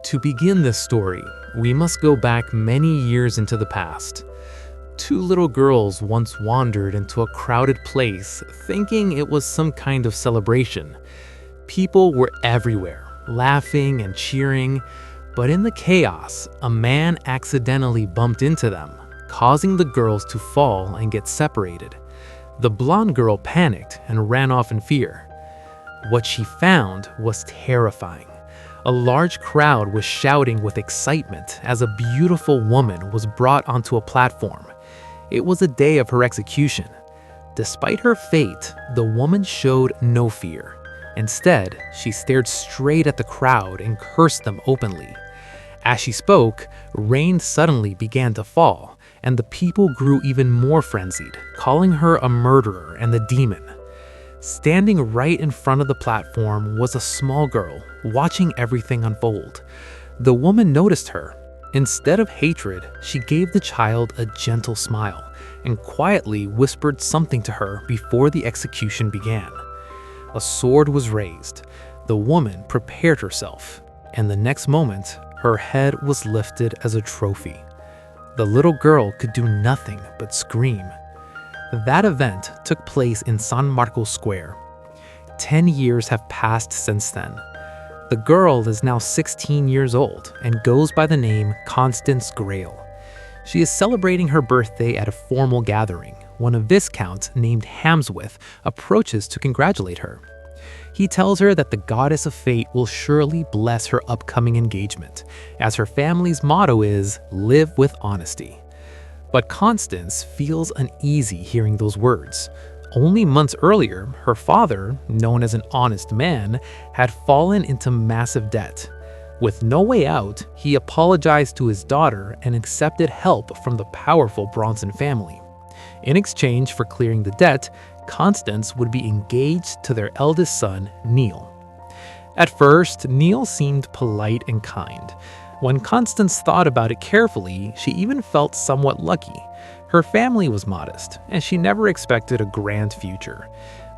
To begin this story, we must go back many years into the past. Two little girls once wandered into a crowded place thinking it was some kind of celebration. People were everywhere, laughing and cheering, but in the chaos, a man accidentally bumped into them, causing the girls to fall and get separated. The blonde girl panicked and ran off in fear. What she found was terrifying. A large crowd was shouting with excitement as a beautiful woman was brought onto a platform. It was the day of her execution. Despite her fate, the woman showed no fear. Instead, she stared straight at the crowd and cursed them openly. As she spoke, rain suddenly began to fall, and the people grew even more frenzied, calling her a murderer and the demon. Standing right in front of the platform was a small girl, watching everything unfold. The woman noticed her. Instead of hatred, she gave the child a gentle smile and quietly whispered something to her before the execution began. A sword was raised. The woman prepared herself, and the next moment, her head was lifted as a trophy. The little girl could do nothing but scream. That event took place in San Marcos Square. 10 years have passed since then. The girl is now 16 years old and goes by the name Constance Grail. She is celebrating her birthday at a formal gathering when a viscount named Hamsworth approaches to congratulate her. He tells her that the goddess of fate will surely bless her upcoming engagement, as her family's motto is, "Live with honesty." But Constance feels uneasy hearing those words. Only months earlier, her father, known as an honest man, had fallen into massive debt. With no way out, he apologized to his daughter and accepted help from the powerful Bronson family. In exchange for clearing the debt, Constance would be engaged to their eldest son, Neil. At first, Neil seemed polite and kind. When Constance thought about it carefully, she even felt somewhat lucky. Her family was modest, and she never expected a grand future.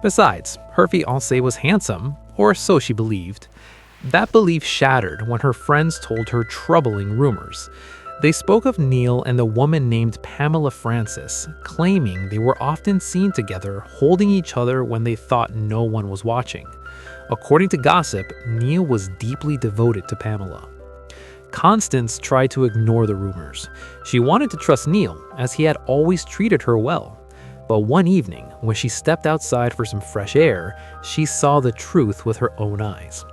Besides, her fiancé was handsome, or so she believed. That belief shattered when her friends told her troubling rumors. They spoke of Neil and a woman named Pamela Francis, claiming they were often seen together holding each other when they thought no one was watching. According to gossip, Neil was deeply devoted to Pamela. Constance tried to ignore the rumors. She wanted to trust Neil, as he had always treated her well. But one evening, when she stepped outside for some fresh air, she saw the truth with her own eyes.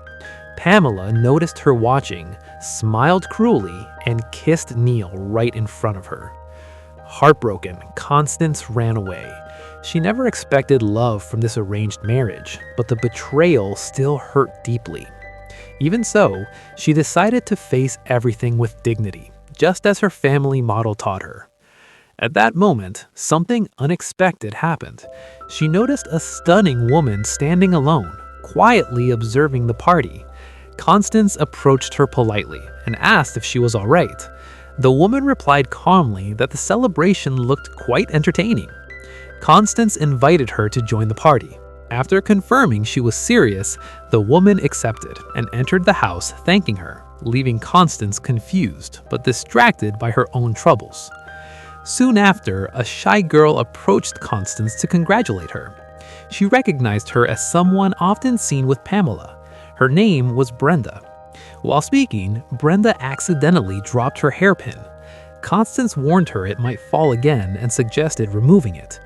Pamela noticed her watching, smiled cruelly, and kissed Neil right in front of her. Heartbroken, Constance ran away. She never expected love from this arranged marriage, but the betrayal still hurt deeply. Even so, she decided to face everything with dignity, just as her family model taught her. At that moment, something unexpected happened. She noticed a stunning woman standing alone, quietly observing the party. Constance approached her politely and asked if she was all right. The woman replied calmly that the celebration looked quite entertaining. Constance invited her to join the party. After confirming she was serious, the woman accepted and entered the house thanking her, leaving Constance confused but distracted by her own troubles. Soon after, a shy girl approached Constance to congratulate her. She recognized her as someone often seen with Pamela. Her name was Brenda. While speaking, Brenda accidentally dropped her hairpin. Constance warned her it might fall again and suggested removing it.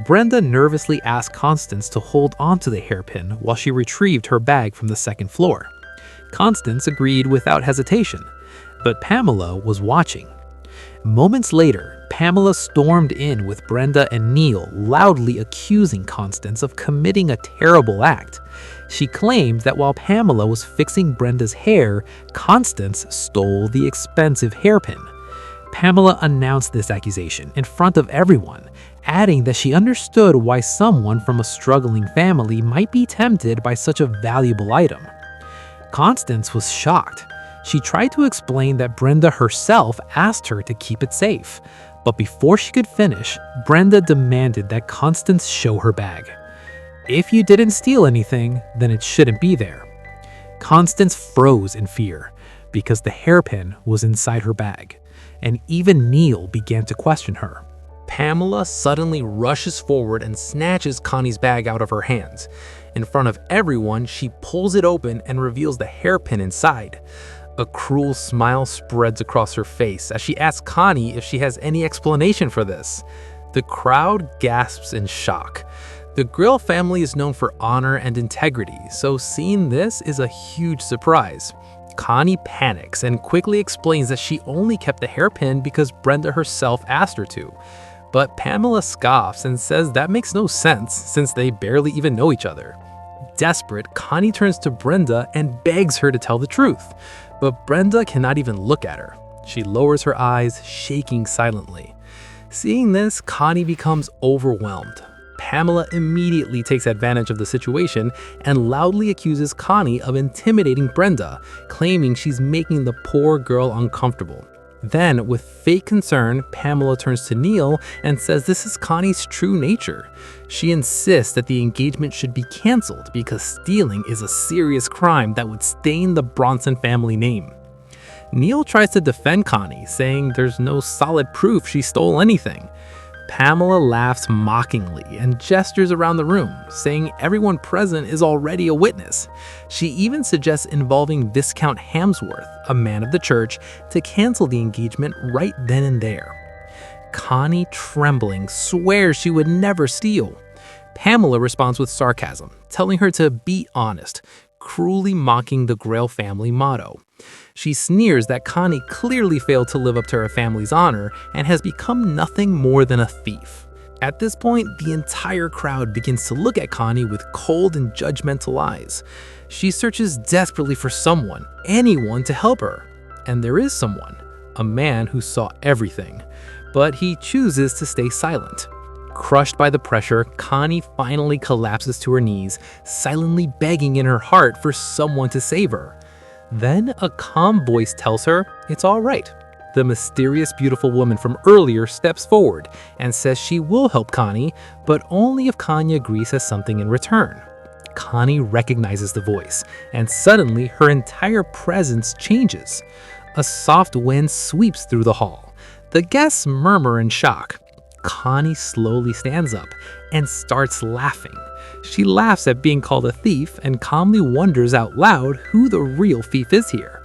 Brenda nervously asked Constance to hold onto the hairpin while she retrieved her bag from the second floor. Constance agreed without hesitation, but Pamela was watching. Moments later, Pamela stormed in with Brenda and Neil, loudly accusing Constance of committing a terrible act. She claimed that while Pamela was fixing Brenda's hair, Constance stole the expensive hairpin. Pamela announced this accusation in front of everyone, adding that she understood why someone from a struggling family might be tempted by such a valuable item. Constance was shocked. She tried to explain that Brenda herself asked her to keep it safe, but before she could finish, Brenda demanded that Constance show her bag. If you didn't steal anything, then it shouldn't be there. Constance froze in fear. because the hairpin was inside her bag, and even Neil began to question her. Pamela suddenly rushes forward and snatches Connie's bag out of her hands. In front of everyone, she pulls it open and reveals the hairpin inside. A cruel smile spreads across her face as she asks Connie if she has any explanation for this. The crowd gasps in shock. The Grail family is known for honor and integrity, so seeing this is a huge surprise. Connie panics and quickly explains that she only kept the hairpin because Brenda herself asked her to. But Pamela scoffs and says that makes no sense since they barely even know each other. Desperate, Connie turns to Brenda and begs her to tell the truth, but Brenda cannot even look at her. She lowers her eyes, shaking silently. Seeing this, Connie becomes overwhelmed. Pamela immediately takes advantage of the situation and loudly accuses Connie of intimidating Brenda, claiming she's making the poor girl uncomfortable. Then, with fake concern, Pamela turns to Neil and says this is Connie's true nature. She insists that the engagement should be canceled because stealing is a serious crime that would stain the Bronson family name. Neil tries to defend Connie, saying there's no solid proof she stole anything. Pamela laughs mockingly and gestures around the room, saying everyone present is already a witness. She even suggests involving Viscount Hamsworth, a man of the church, to cancel the engagement right then and there. Connie, trembling, swears she would never steal. Pamela responds with sarcasm, telling her to be honest, cruelly mocking the Grail family motto. She sneers that Connie clearly failed to live up to her family's honor and has become nothing more than a thief. At this point, the entire crowd begins to look at Connie with cold and judgmental eyes. She searches desperately for someone, anyone to help her. And there is someone, a man who saw everything, but he chooses to stay silent. Crushed by the pressure, Connie finally collapses to her knees, silently begging in her heart for someone to save her. Then a calm voice tells her it's all right. The mysterious beautiful woman from earlier steps forward and says she will help Connie, but only if Connie agrees as something in return. Connie recognizes the voice, and suddenly her entire presence changes. A soft wind sweeps through the hall. The guests murmur in shock. Connie slowly stands up and starts laughing. She laughs at being called a thief and calmly wonders out loud who the real thief is here.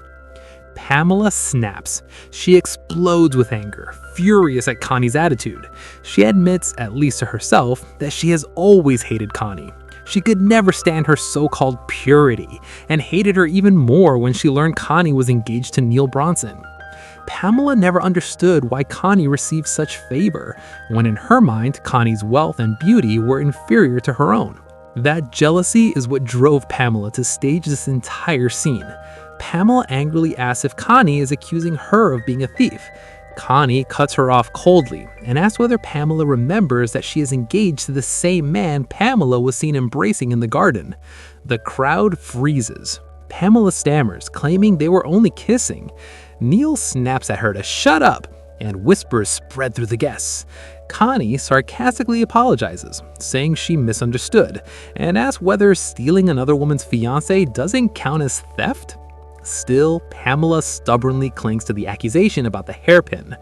Pamela snaps. She explodes with anger, furious at Connie's attitude. She admits, at least to herself, that she has always hated Connie. She could never stand her so-called purity and hated her even more when she learned Connie was engaged to Neil Bronson. Pamela never understood why Connie received such favor, when in her mind, Connie's wealth and beauty were inferior to her own. That jealousy is what drove Pamela to stage this entire scene. Pamela angrily asks if Connie is accusing her of being a thief. Connie cuts her off coldly and asks whether Pamela remembers that she is engaged to the same man Pamela was seen embracing in the garden. The crowd freezes. Pamela stammers, claiming they were only kissing. Neil snaps at her to shut up, and whispers spread through the guests. Connie sarcastically apologizes, saying she misunderstood, and asks whether stealing another woman's fiancé doesn't count as theft. Still, Pamela stubbornly clings to the accusation about the hairpin.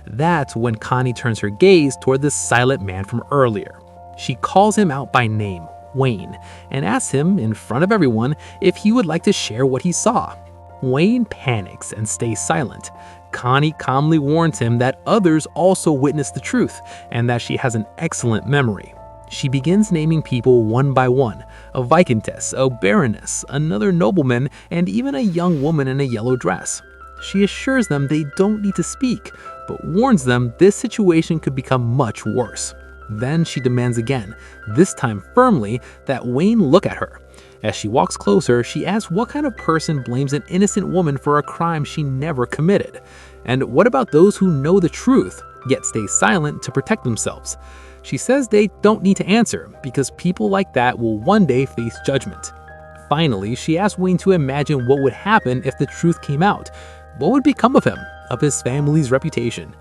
That's when Connie turns her gaze toward the silent man from earlier. She calls him out by name, Wayne, and asks him in front of everyone if he would like to share what he saw. Wayne panics and stays silent. Connie calmly warns him that others also witnessed the truth and that she has an excellent memory. She begins naming people one by one, a viscountess, a baroness, another nobleman, and even a young woman in a yellow dress. She assures them they don't need to speak, but warns them this situation could become much worse. Then she demands again, this time firmly, that Wayne look at her. As she walks closer, she asks what kind of person blames an innocent woman for a crime she never committed. And what about those who know the truth, yet stay silent to protect themselves? She says they don't need to answer, because people like that will one day face judgment. Finally, she asks Wayne to imagine what would happen if the truth came out. What would become of him, of his family's reputation?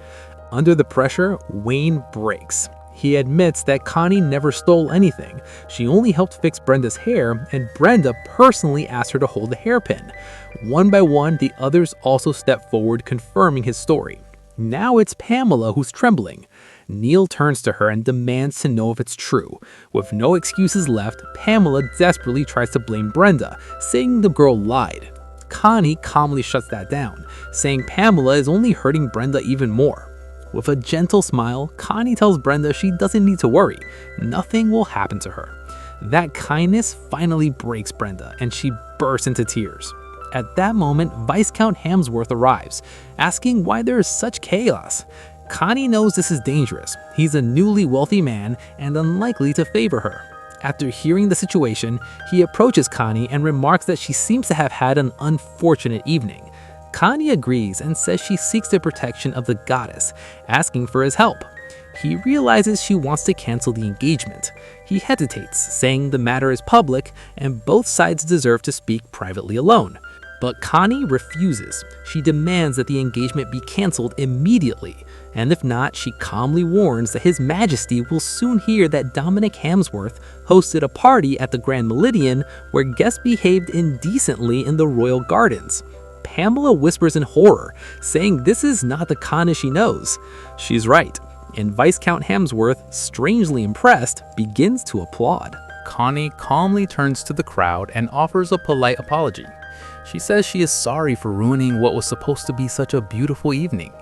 Under the pressure, Wayne breaks. He admits that Connie never stole anything. She only helped fix Brenda's hair, and Brenda personally asked her to hold the hairpin. One by one, the others also step forward, confirming his story. Now it's Pamela who's trembling. Neil turns to her and demands to know if it's true. With no excuses left, Pamela desperately tries to blame Brenda, saying the girl lied. Connie calmly shuts that down, saying Pamela is only hurting Brenda even more. With a gentle smile, Connie tells Brenda she doesn't need to worry. Nothing will happen to her. That kindness finally breaks Brenda, and she bursts into tears. At that moment, Viscount Hamsworth arrives, asking why there is such chaos. Connie knows this is dangerous. He's a newly wealthy man and unlikely to favor her. After hearing the situation, he approaches Connie and remarks that she seems to have had an unfortunate evening. Connie agrees and says she seeks the protection of the goddess, asking for his help. He realizes she wants to cancel the engagement. He hesitates, saying the matter is public and both sides deserve to speak privately alone. But Connie refuses. She demands that the engagement be canceled immediately, and if not, she calmly warns that His Majesty will soon hear that Dominic Hamsworth hosted a party at the Grand Meridian where guests behaved indecently in the royal gardens. Pamela whispers in horror, saying this is not the Connie she knows. She's right, and Viscount Hamsworth, strangely impressed, begins to applaud. Connie calmly turns to the crowd and offers a polite apology. She says she is sorry for ruining what was supposed to be such a beautiful evening.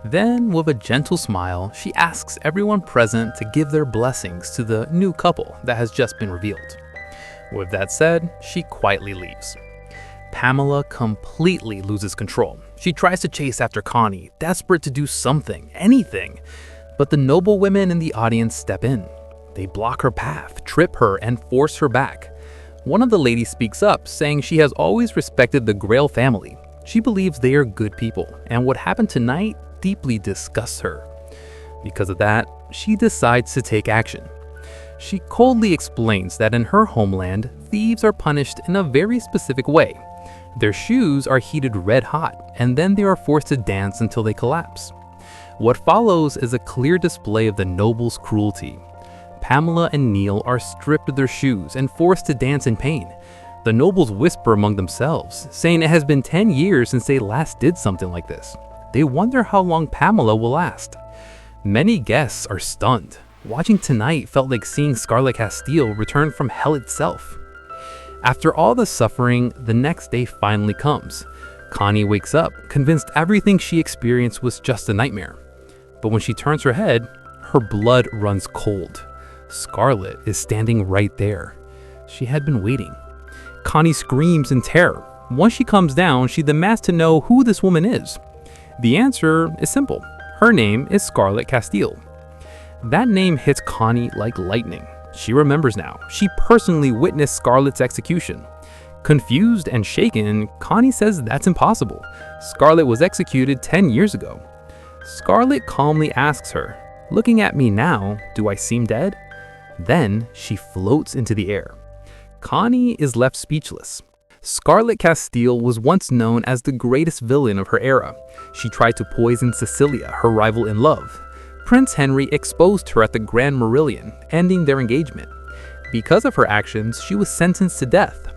Then, with a gentle smile, she asks everyone present to give their blessings to the new couple that has just been revealed. With that said, she quietly leaves. Pamela completely loses control. She tries to chase after Connie, desperate to do something, anything. But the noblewomen in the audience step in. They block her path, trip her, and force her back. One of the ladies speaks up, saying she has always respected the Grail family. She believes they are good people, and what happened tonight deeply disgusts her. Because of that, she decides to take action. She coldly explains that in her homeland, thieves are punished in a very specific way. Their shoes are heated red hot, and then they are forced to dance until they collapse. What follows is a clear display of the nobles' cruelty. Pamela and Neil are stripped of their shoes and forced to dance in pain. The nobles whisper among themselves, saying it has been 10 years since they last did something like this. They wonder how long Pamela will last. Many guests are stunned. Watching tonight felt like seeing Scarlett Castiel return from hell itself. After all the suffering, the next day finally comes. Connie wakes up, convinced everything she experienced was just a nightmare. But when she turns her head, her blood runs cold. Scarlett is standing right there. She had been waiting. Connie screams in terror. Once she comes down, she demands to know who this woman is. The answer is simple. Her name is Scarlett Castiel. That name hits Connie like lightning. She remembers now. She personally witnessed Scarlett's execution. Confused and shaken, Connie says that's impossible. Scarlett was executed 10 years ago. Scarlett calmly asks her, "Looking at me now, do I seem dead?" Then she floats into the air. Connie is left speechless. Scarlett Castiel was once known as the greatest villain of her era. She tried to poison Cecilia, her rival in love. Prince Henry exposed her at the Grand Meridian, ending their engagement. Because of her actions, she was sentenced to death.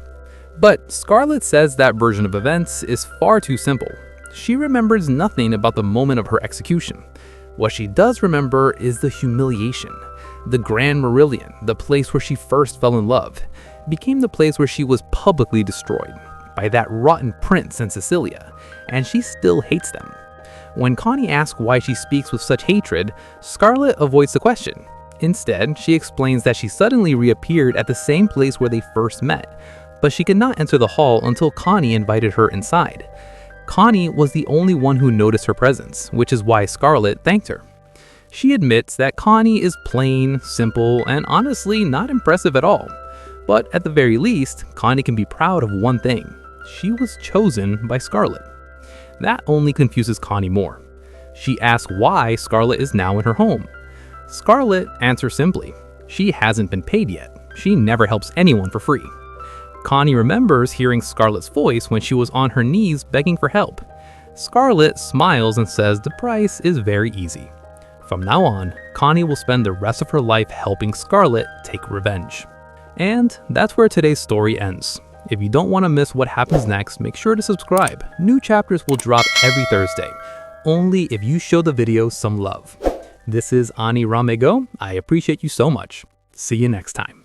But Scarlett says that version of events is far too simple. She remembers nothing about the moment of her execution. What she does remember is the humiliation. The Grand Meridian, the place where she first fell in love, became the place where she was publicly destroyed by that rotten prince and Cecilia, and she still hates them. When Connie asks why she speaks with such hatred, Scarlett avoids the question. Instead, she explains that she suddenly reappeared at the same place where they first met, but she could not enter the hall until Connie invited her inside. Connie was the only one who noticed her presence, which is why Scarlett thanked her. She admits that Connie is plain, simple, and honestly not impressive at all. But at the very least, Connie can be proud of one thing. She was chosen by Scarlett. That only confuses Connie more. She asks why Scarlett is now in her home. Scarlett answers simply, she hasn't been paid yet. She never helps anyone for free. Connie remembers hearing Scarlett's voice when she was on her knees begging for help. Scarlett smiles and says the price is very easy. From now on, Connie will spend the rest of her life helping Scarlett take revenge. And that's where today's story ends. If you don't want to miss what happens next, make sure to subscribe. New chapters will drop every Thursday, only if you show the video some love. This is aniramengo. I appreciate you so much. See you next time.